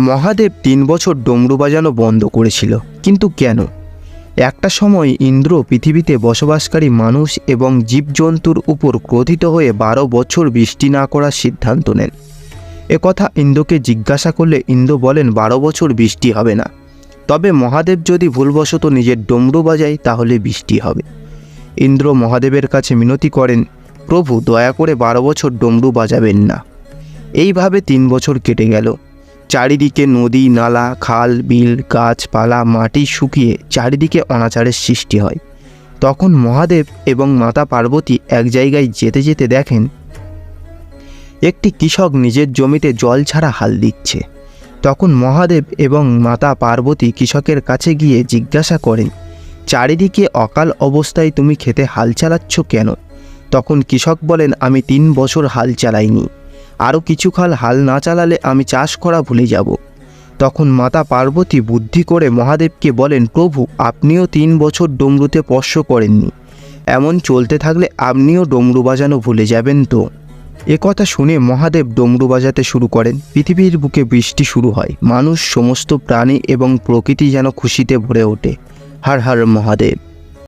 মহাদেব ৩ বছর ডমরু বাজানো বন্ধ করেছিল, কিন্তু কেন? একটা সময় ইন্দ্র পৃথিবীতে বসবাসকারী মানুষ এবং জীবজন্তুর উপর ক্রোধিত হয়ে ১২ বছর বৃষ্টি না করার সিদ্ধান্ত নেন। একথা ইন্দ্রকে জিজ্ঞাসা করলে ইন্দ্র বলেন ১২ বছর বৃষ্টি হবে না, তবে মহাদেব যদি ভুলবশত নিজের ডমরু বাজায় তাহলে বৃষ্টি হবে। ইন্দ্র মহাদেবের কাছে মিনতি করেন, প্রভু দয়া করে ১২ বছর ডমরু বাজাবেন না। এইভাবে ৩ বছর কেটে গেল। চারিদিকে নদী, নালা, খাল, বিল, গাছপালা, মাটি শুকিয়ে চারিদিকে অনাচারের সৃষ্টি হয়। তখন মহাদেব এবং মাতা পার্বতী এক জায়গায় যেতে যেতে দেখেন একটি কৃষক নিজের জমিতে জল ছাড়া হাল দিচ্ছে। তখন মহাদেব এবং মাতা পার্বতী কৃষকের কাছে গিয়ে জিজ্ঞাসা করেন, চারিদিকে অকাল অবস্থায় তুমি খেতে হাল চালাচ্ছ কেন? তখন কৃষক বলেন, আমি ৩ বছর হাল চালাইনি, আরও কিছুকাল হাল না চালালে আমি চাষ করা ভুলে যাব। তখন মাতা পার্বতী বুদ্ধি করে মহাদেবকে বলেন, প্রভু আপনিও ৩ বছর ডমরুতে স্পর্শ করেননি, এমন চলতে থাকলে আপনিও ডমরু বাজানো ভুলে যাবেন তো? একথা শুনে মহাদেব ডমরু বাজাতে শুরু করেন। পৃথিবীর বুকে বৃষ্টি শুরু হয়। মানুষ, সমস্ত প্রাণী এবং প্রকৃতি যেন খুশিতে ভরে ওঠে। হর হর মহাদেব।